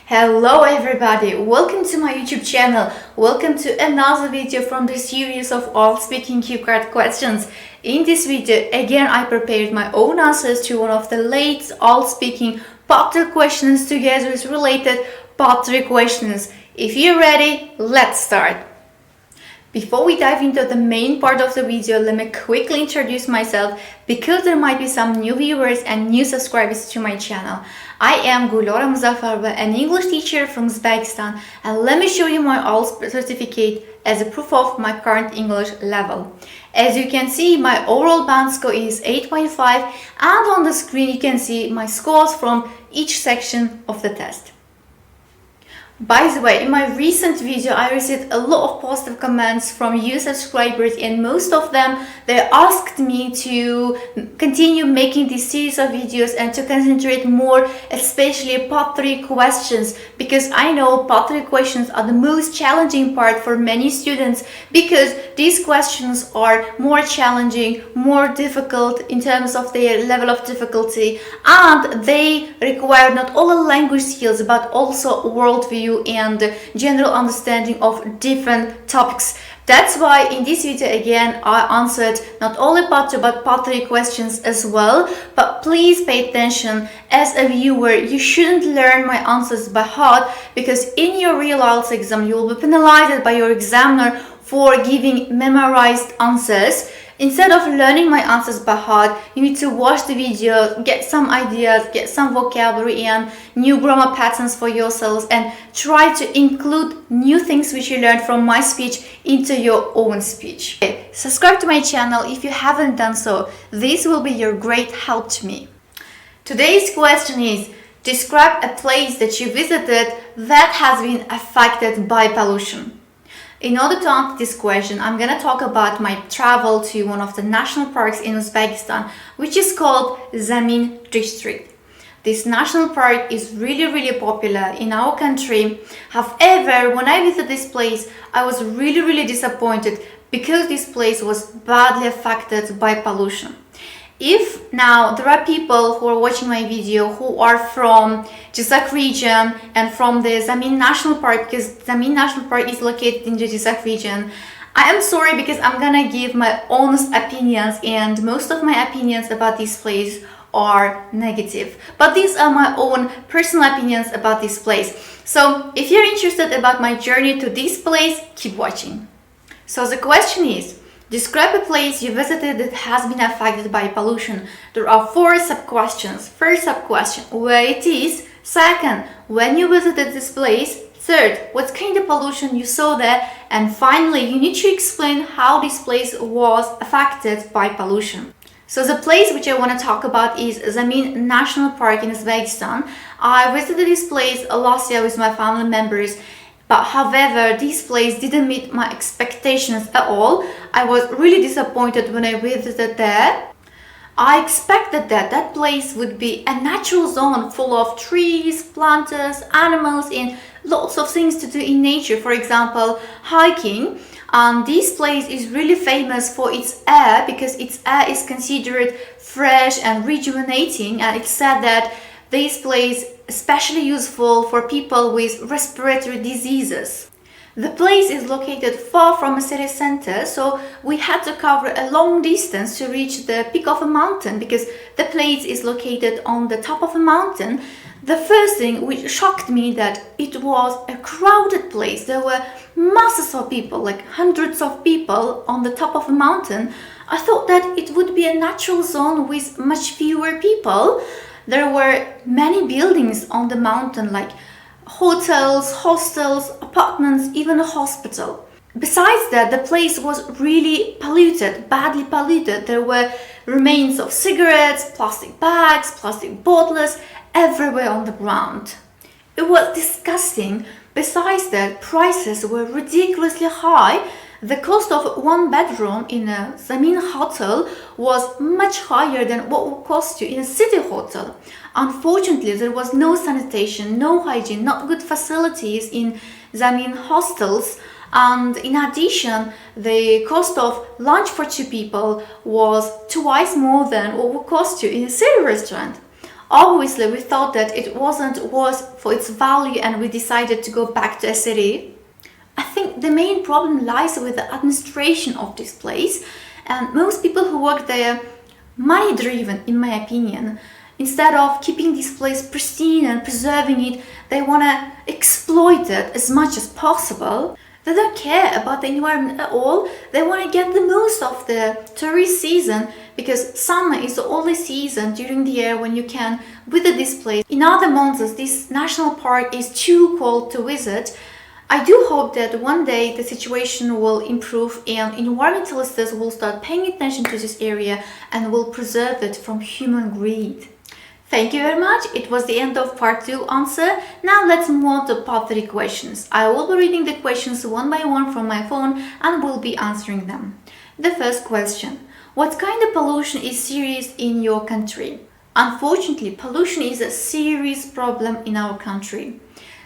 Hello everybody, welcome to my YouTube channel. Welcome to another video from the series of IELTS Speaking cue card questions. In this video, again I prepared my own answers to one of the latest IELTS Speaking part 2 questions together with related part 3 questions. If you're ready, let's start. Before we dive into the main part of the video, let me quickly introduce myself because there might be some new viewers and new subscribers to my channel. I am Gulora Muzaffarova, an English teacher from Uzbekistan, and let me show you my IELTS certificate as a proof of my current English level. As you can see, my overall band score is 8.5, and on the screen you can see my scores from each section of the test. By the way, in my recent video, I received a lot of positive comments from you subscribers, and most of them, they asked me to continue making this series of videos and to concentrate more, especially part 3 questions, because I know part 3 questions are the most challenging part for many students because these questions are more challenging, more difficult in terms of their level of difficulty, and they require not only language skills but also worldview and general understanding of different topics. That's why in this video again I answered not only part 2 but part 3 questions as well. But please pay attention. As a viewer, you shouldn't learn my answers by heart, because in your real IELTS exam you will be penalized by your examiner for giving memorized answers. Instead of learning my answers by heart, you need to watch the video, get some ideas, get some vocabulary and new grammar patterns for yourselves, and try to include new things which you learned from my speech into your own speech. Okay, subscribe to my channel if you haven't done so. This will be your great help to me. Today's question is, describe a place that you visited that has been affected by pollution. In order to answer this question, I'm gonna talk about my travel to one of the national parks in Uzbekistan, which is called Zamin district. This national park is really popular in our country. However, when I visited this place, I was really disappointed because this place was badly affected by pollution. If now there are people who are watching my video who are from Jizak region and from the Zamin National Park, because Zamin National Park is located in the Jizak region, I am sorry because I'm gonna give my honest opinions, and most of my opinions about this place are negative. But these are my own personal opinions about this place. So if you're interested about my journey to this place, keep watching. So the question is, describe a place you visited that has been affected by pollution. There are 4 sub-questions. First sub-question, where it is. Second, when you visited this place. Third, what kind of pollution you saw there. And finally, you need to explain how this place was affected by pollution. So the place which I want to talk about is Zamin National Park in Uzbekistan. I visited this place last year with my family members. But however, this place didn't meet my expectations at all. I was really disappointed when I visited there. I expected that that place would be a natural zone full of trees, plants, animals, and lots of things to do in nature. For example, hiking. This place is really famous for its air because its air is considered fresh and rejuvenating, and it's said that this place especially useful for people with respiratory diseases. The place is located far from a city center, so we had to cover a long distance to reach the peak of a mountain because the place is located on the top of a mountain. The first thing which shocked me that it was a crowded place. There were masses of people, like hundreds of people on the top of a mountain. I thought that it would be a natural zone with much fewer people. There were many buildings on the mountain, like hotels, hostels, apartments, even a hospital. Besides that, the place was really polluted, badly polluted. There were remains of cigarettes, plastic bags, plastic bottles everywhere on the ground. It was disgusting. Besides that, prices were ridiculously high. The cost of 1 bedroom in a Zamin hotel was much higher than what would cost you in a city hotel. Unfortunately, there was no sanitation, no hygiene, not good facilities in Zamin hostels. And in addition, the cost of lunch for 2 people was twice more than what would cost you in a city restaurant. Obviously, we thought that it wasn't worth for its value and we decided to go back to a city. I think the main problem lies with the administration of this place, and most people who work there, money driven in my opinion. Instead of keeping this place pristine and preserving it, they want to exploit it as much as possible. They don't care about the environment at all. They want to get the most of the tourist season, because summer is the only season during the year when you can visit this place. In other months, this national park is too cold to visit. I do hope that one day the situation will improve and environmentalists will start paying attention to this area and will preserve it from human greed. Thank you very much. It was the end of part 2 answer. Now let's move on to part 3 questions. I will be reading the questions one by one from my phone and will be answering them. The first question: what kind of pollution is serious in your country? Unfortunately, pollution is a serious problem in our country.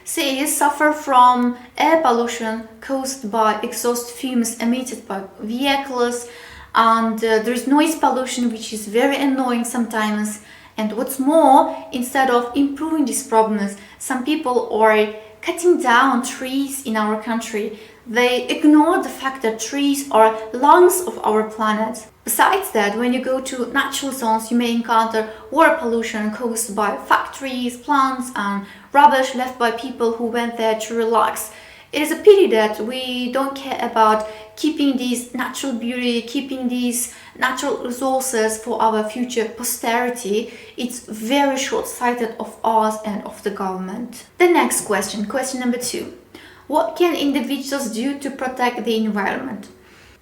Cities suffer from air pollution caused by exhaust fumes emitted by vehicles, and there is noise pollution, which is very annoying sometimes. And what's more, instead of improving these problems, some people are cutting down trees in our country. They ignore the fact that trees are lungs of our planet. Besides that, when you go to natural zones, you may encounter water pollution caused by factories, plants, and rubbish left by people who went there to relax. It is a pity that we don't care about keeping these natural beauty, keeping these natural resources for our future posterity. It's very short-sighted of us and of the government. The next question, question number 2. What can individuals do to protect the environment?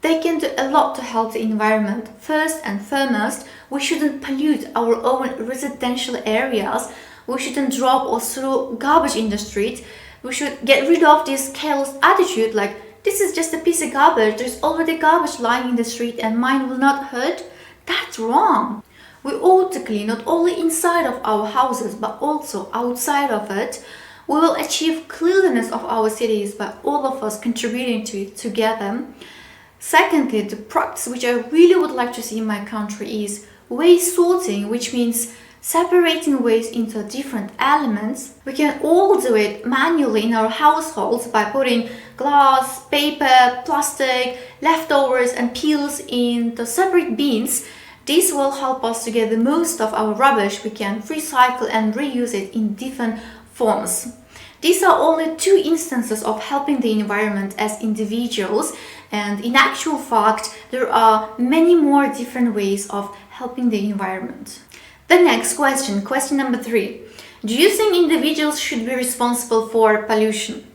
They can do a lot to help the environment. First and foremost, we shouldn't pollute our own residential areas. We shouldn't drop or throw garbage in the street. We should get rid of this careless attitude like, this is just a piece of garbage, there's already garbage lying in the street and mine will not hurt. That's wrong. We ought to clean not only inside of our houses but also outside of it. We will achieve cleanliness of our cities by all of us contributing to it together. Secondly, the practice which I really would like to see in my country is waste sorting, which means separating waste into different elements. We can all do it manually in our households by putting glass, paper, plastic, leftovers and peels in the separate bins. This will help us to get the most of our rubbish. We can recycle and reuse it in different forms. These are only 2 instances of helping the environment as individuals, and in actual fact, there are many more different ways of helping the environment. The next question, question number 3. Do you think individuals should be responsible for pollution?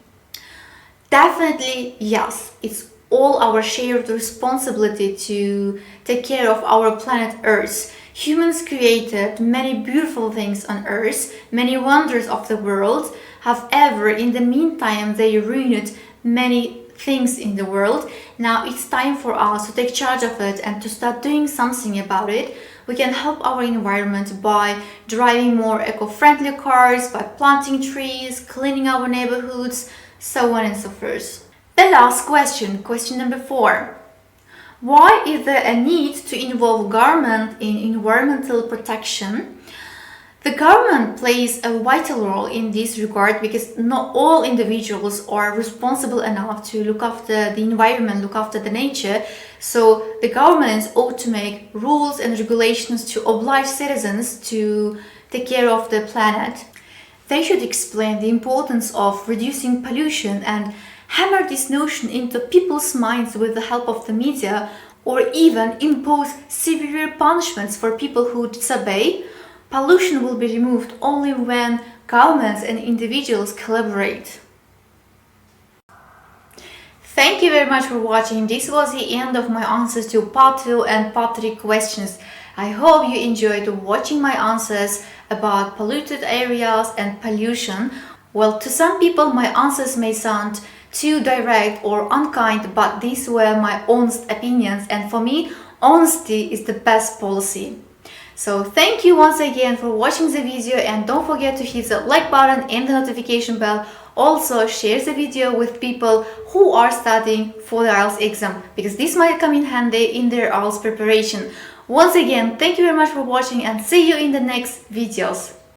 Definitely yes. It's all our shared responsibility to take care of our planet Earth. Humans created many beautiful things on Earth, many wonders of the world. However, in the meantime, they ruined many things in the world. Now it's time for us to take charge of it and to start doing something about it. We can help our environment by driving more eco-friendly cars, by planting trees, cleaning our neighborhoods, so on and so forth. The last question, question number 4. Why is there a need to involve government in environmental protection? The government plays a vital role in this regard because not all individuals are responsible enough to look after the environment, look after the nature. So the governments ought to make rules and regulations to oblige citizens to take care of the planet. They should explain the importance of reducing pollution and hammer this notion into people's minds with the help of the media, or even impose severe punishments for people who disobey. Pollution will be removed only when governments and individuals collaborate. Thank you very much for watching. This was the end of my answers to part 2 and part 3 questions. I hope you enjoyed watching my answers about polluted areas and pollution. Well, to some people my answers may sound too direct or unkind, but these were my honest opinions, and for me, honesty is the best policy. So thank you once again for watching the video, and don't forget to hit the like button and the notification bell. Also share the video with people who are studying for the IELTS exam, because this might come in handy in their IELTS preparation. Once again, thank you very much for watching and see you in the next videos.